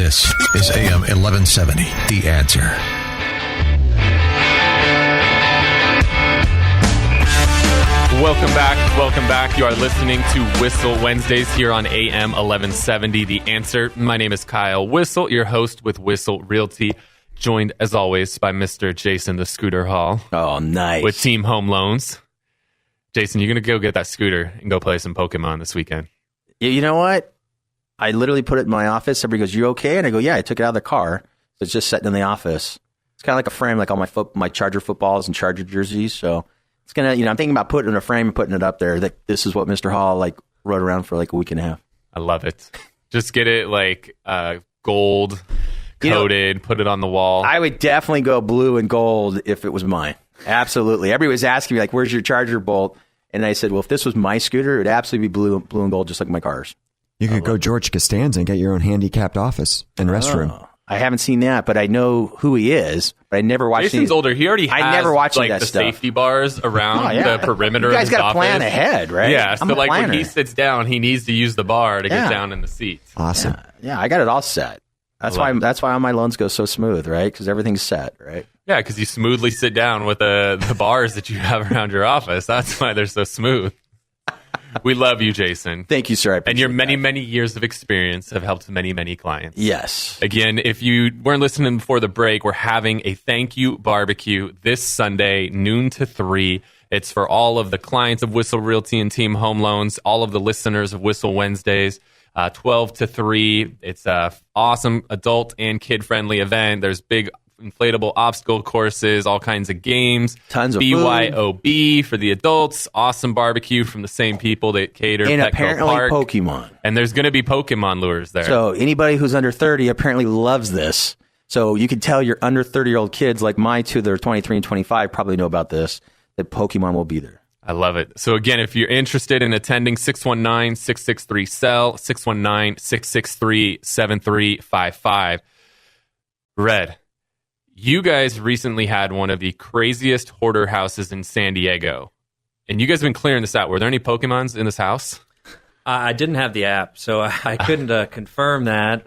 This is AM 1170, The Answer. Welcome back. You are listening to Whissel Wednesdays here on AM 1170, The Answer. My name is Kyle Whissel, your host with Whissel Realty, joined as always by Mr. Jason the Scooter Hall. Oh, nice. With Team Home Loans. Jason, you're going to go get that scooter and go play some Pokemon this weekend. You know what? I literally put it in my office. Everybody goes, "You okay?" And I go, "Yeah, I took it out of the car. So it's just sitting in the office." It's kind of like a frame, like all my Charger footballs and Charger jerseys. So it's going to, I'm thinking about putting it in a frame and putting it up there. That this is what Mr. Hall rode around for a week and a half. I love it. Just get it gold coated, put it on the wall. I would definitely go blue and gold if it was mine. Absolutely. Everybody was asking me, where's your Charger bolt? And I said, well, if this was my scooter, it would absolutely be blue and gold, just like my cars. You could go George Costanza and get your own handicapped office and restroom. I haven't seen that, but I know who he is. But I never watched. Jason's older. He already has. I never watched that the stuff. Safety bars around the perimeter. You guys got to plan ahead, right? Yeah. So when he sits down, he needs to use the bar to get down in the seats. Awesome. Yeah, I got it all set. That's why all my loans go so smooth, right? Because everything's set, right? Yeah, because you smoothly sit down with the bars that you have around your office. That's why they're so smooth. We love you, Jason. Thank you, sir. And your many years of experience have helped many clients. Yes. Again, if you weren't listening before the break, we're having a thank you barbecue this Sunday, noon to 3. It's for all of the clients of Whissel Realty and Team Home Loans, all of the listeners of Whissel Wednesdays, 12 to 3. It's a awesome adult and kid-friendly event. There's big inflatable obstacle courses, all kinds of games. Tons of BYOB for the adults. Awesome barbecue from the same people that cater and Petco apparently Park. Pokemon. And there's going to be Pokemon lures there. So anybody who's under 30 apparently loves this. So you can tell your under 30-year-old kids like my two that are 23 and 25 probably know about this, that Pokemon will be there. I love it. So again, if you're interested in attending, 619-663-SELL, 619-663-7355. Red, you guys recently had one of the craziest hoarder houses in San Diego. And you guys have been clearing this out. Were there any Pokemons in this house? I didn't have the app, so I couldn't confirm that.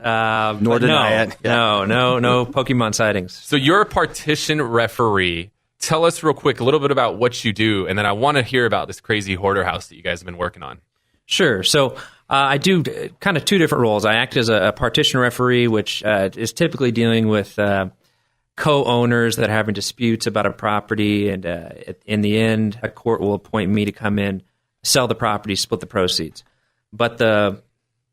Nor deny it. Yeah. No Pokemon sightings. So you're a partition referee. Tell us real quick a little bit about what you do, and then I want to hear about this crazy hoarder house that you guys have been working on. Sure. So I do kind of two different roles. I act as a partition referee, which is typically dealing with co-owners that are having disputes about a property, and in the end, a court will appoint me to come in, sell the property, split the proceeds. But the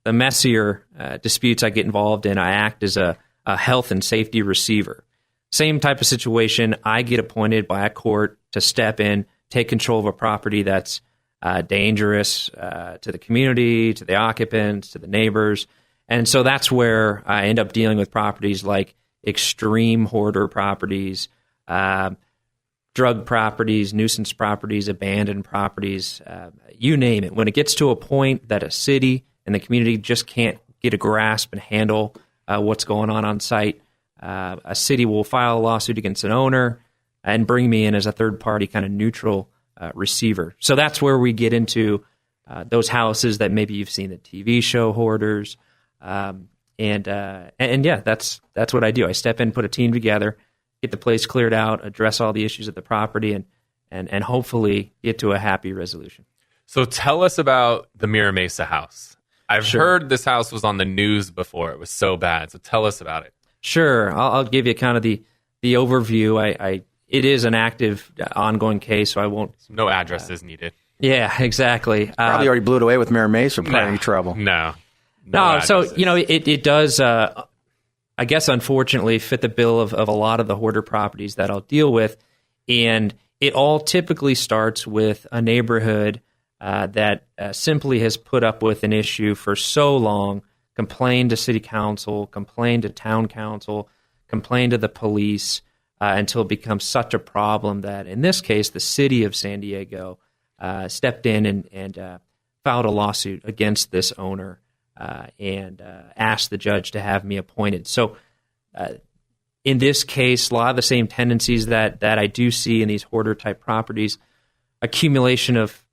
messier disputes I get involved in, I act as a health and safety receiver. Same type of situation. I get appointed by a court to step in, take control of a property that's dangerous to the community, to the occupants, to the neighbors. And so that's where I end up dealing with properties like extreme hoarder properties, drug properties, nuisance properties, abandoned properties, you name it. When it gets to a point that a city and the community just can't get a grasp and handle what's going on site, a city will file a lawsuit against an owner and bring me in as a third-party kind of neutral receiver. So that's where we get into those houses that maybe you've seen the TV show Hoarders. And yeah, that's what I do. I step in, put a team together, get the place cleared out, address all the issues at the property, and hopefully get to a happy resolution. So tell us about the Mira Mesa house. I've heard this house was on the news before. It was so bad. So tell us about it. Sure. I'll give you kind of the overview. It is an active, ongoing case, so I won't... No addresses needed. Yeah, exactly. Probably already blew it away with Mira Mesa for any trouble. No, so, it does, I guess, unfortunately, fit the bill of a lot of the hoarder properties that I'll deal with. And it all typically starts with a neighborhood that simply has put up with an issue for so long, complained to city council, complained to town council, complained to the police, until it becomes such a problem that, in this case, the city of San Diego stepped in and filed a lawsuit against this owner and asked the judge to have me appointed. So in this case, a lot of the same tendencies that I do see in these hoarder-type properties, accumulation of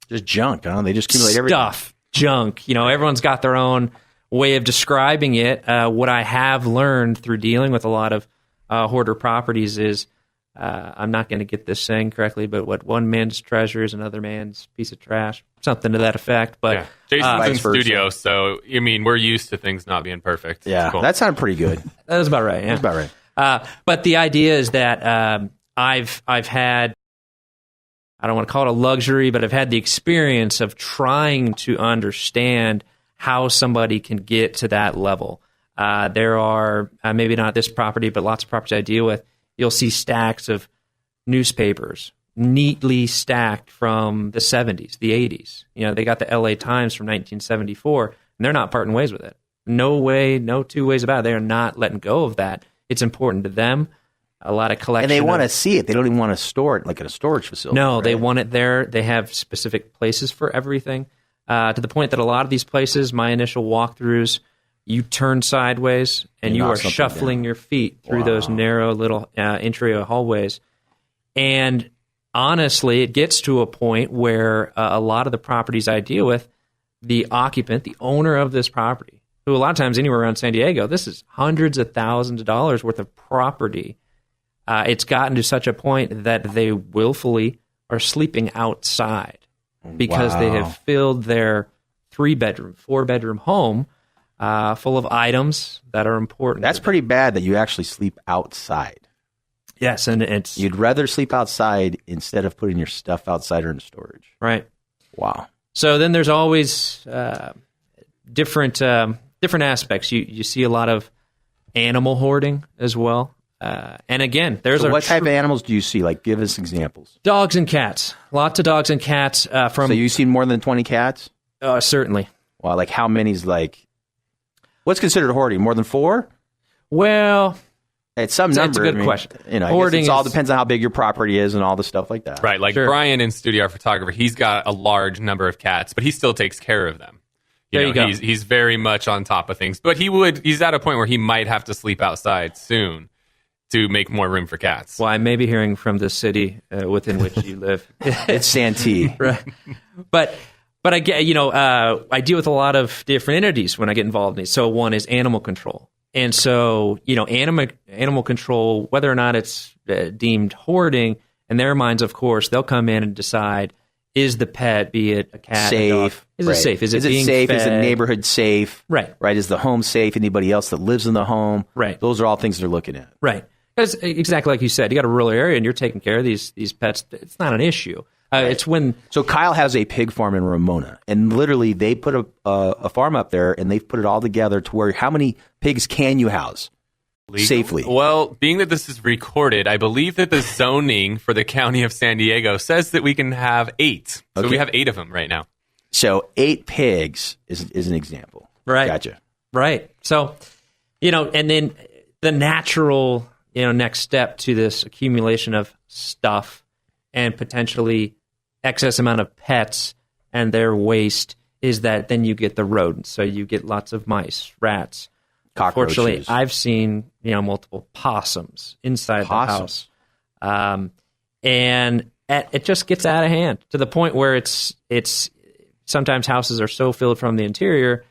just junk, huh? They just accumulate stuff, everything. Junk. Everyone's got their own way of describing it. What I have learned through dealing with a lot of hoarder properties is, I'm not going to get this saying correctly, but what one man's treasure is another man's piece of trash, something to that effect. But Jason's in vice versa. studio, so I mean, we're used to things not being perfect. Yeah, Cool. that sounded pretty good. that's about right. Yeah. That's about right. But the idea is that I've had, I don't want to call it a luxury, but I've had the experience of trying to understand how somebody can get to that level. There are, maybe not this property, but lots of properties I deal with, you'll see stacks of newspapers neatly stacked from the 70s, the 80s. You know, they got the LA Times from 1974, and they're not parting ways with it. No way, no two ways about it. They are not letting go of that. It's important to them. A lot of collection. And they want to see it. They don't even want to store it like in a storage facility. No, right? they want it there. They have specific places for everything, to the point that a lot of these places, my initial walkthroughs, you turn sideways and you knock are something shuffling down. your feet through those narrow little entry hallways. And honestly, it gets to a point where a lot of the properties I deal with, the occupant, the owner of this property, who a lot of times anywhere around San Diego, this is hundreds of thousands of dollars worth of property. It's gotten to such a point that they willfully are sleeping outside because they have filled their 3-bedroom, 4-bedroom home full of items that are important. That's pretty bad that you actually sleep outside. Yes, and it's You'd rather sleep outside instead of putting your stuff outside or in storage. right. Wow. So then there's always different aspects. You see a lot of animal hoarding as well. And again, there's So what type of animals do you see? Like, give us examples. dogs and cats. Lots of dogs and cats from So you've seen more than 20 cats? certainly. Wow, like how many's like, what's considered hoarding? More than 4? Well, It's some That's number. a good question. You know, Hoarding it all is- depends on how big your property is and all the stuff like that. Right, like Sure. Brian in studio, our photographer, he's got a large number of cats, but he still takes care of them. There you go. He's very much on top of things, but he's at a point where he might have to sleep outside soon to make more room for cats. well, I may be hearing from the city within which you live. It's Santee. Right. But I get, I deal with a lot of different entities when I get involved in these. So one is animal control. And so, animal control, whether or not it's deemed hoarding, in their minds, of course, they'll come in and decide, is the pet, be it a cat, a dog, Safe. is Right. it safe? Is it it being safe? fed? Is the neighborhood safe? Right. Right. Is the home safe? Anybody else that lives in the home? Right. Those are all things they're looking at. Right. Because exactly like you said, you got a rural area and you're taking care of these pets. It's not an issue. It's when So Kyle has a pig farm in Ramona, and literally they put a farm up there, and they've put it all together to where how many pigs can you house safely? Well, being that this is recorded, I believe that the zoning for the county of San Diego says that we can have 8. So Okay. we have 8 of them right now. So 8 pigs is an example. Right. Gotcha. Right. So, and then the natural, next step to this accumulation of stuff and potentially excess amount of pets and their waste is that then you get the rodents. So you get lots of mice, rats. Cockroaches. Fortunately, I've seen, multiple possums inside the house. And it just gets out of hand to the point where it's sometimes houses are so filled from the interior,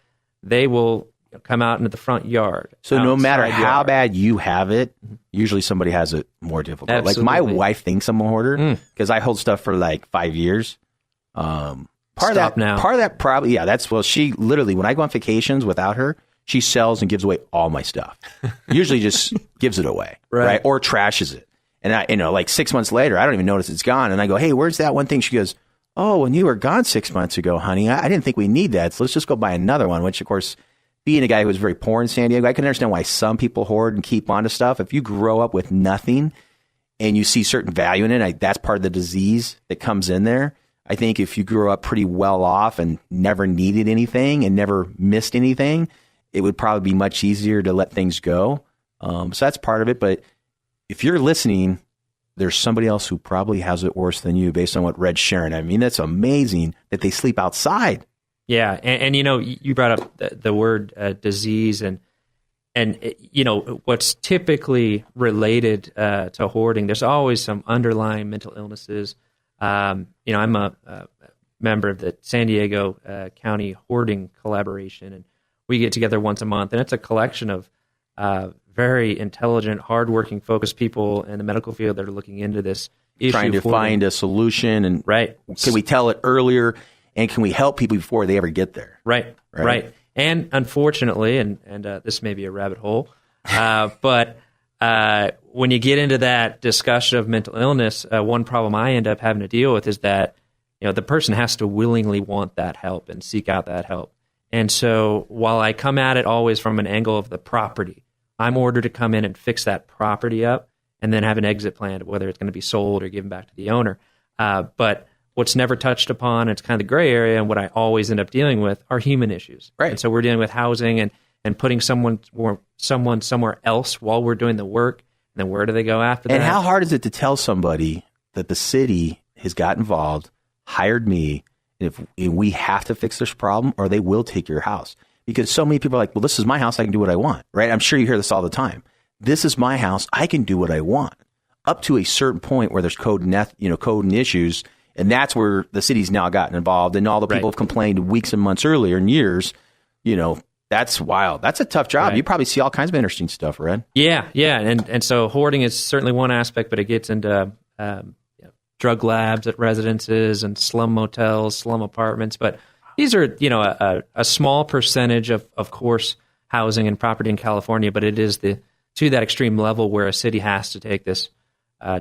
they will come out into the front yard. So no matter outside how yard. bad you have it, usually somebody has it more difficult. Like my Absolutely. wife thinks I'm a hoarder because I hold stuff for like 5 years. Part of that probably, she literally, when I go on vacations without her, she sells and gives away all my stuff. Usually just gives it away, right? Or trashes it. And I, like 6 months later, I don't even notice it's gone. And I go, hey, where's that one thing? She goes, oh, when you were gone 6 months ago, honey, I didn't think we need that. So let's just go buy another one, which of course, being a guy who was very poor in San Diego, I can understand why some people hoard and keep onto stuff. If you grow up with nothing and you see certain value in it, that's part of the disease that comes in there. I think if you grew up pretty well off and never needed anything and never missed anything, it would probably be much easier to let things go. So that's part of it. But if you're listening, there's somebody else who probably has it worse than you based on what Red's sharing. I mean, that's amazing that they sleep outside. Yeah, and you brought up the word disease, and what's typically related to hoarding. There's always some underlying mental illnesses. I'm a member of the San Diego County Hoarding Collaboration, and we get together once a month, and it's a collection of very intelligent, hardworking, focused people in the medical field that are looking into this issue. Trying to find a solution. And can we tell it earlier? And can we help people before they ever get there? Right. And unfortunately, and this may be a rabbit hole, but when you get into that discussion of mental illness, one problem I end up having to deal with is that the person has to willingly want that help and seek out that help. And so while I come at it always from an angle of the property, I'm ordered to come in and fix that property up and then have an exit plan, whether it's going to be sold or given back to the owner. But what's never touched upon, it's kind of the gray area, and what I always end up dealing with are human issues. Right. And so we're dealing with housing and putting someone somewhere else while we're doing the work. And then where do they go after that? And how hard is it to tell somebody that the city has got involved, hired me, if we have to fix this problem, or they will take your house? Because so many people are like, well, this is my house. I can do what I want, right? I'm sure you hear this all the time. This is my house. I can do what I want up to a certain point where there's code and issues. And that's where the city's now gotten involved. And all the people have complained weeks and months earlier and years, that's wild. That's a tough job. Right. You probably see all kinds of interesting stuff, Red. Yeah. And so hoarding is certainly one aspect, but it gets into drug labs at residences and slum motels, slum apartments. But these are, a small percentage of course, housing and property in California, but it is to that extreme level where a city has to take this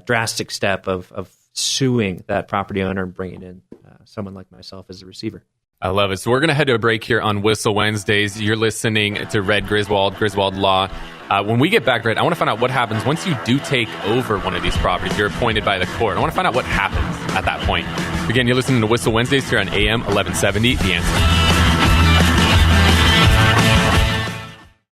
drastic step of suing that property owner and bringing in someone like myself as a receiver. I love it. So we're going to head to a break here on Whissel Wednesdays. You're listening to Red Griswold Law. When we get back, Red, I want to find out what happens once you do take over one of these properties. You're appointed by the court. I want to find out what happens at that point. Again, you're listening to Whissel Wednesdays here on AM 1170, The Answer.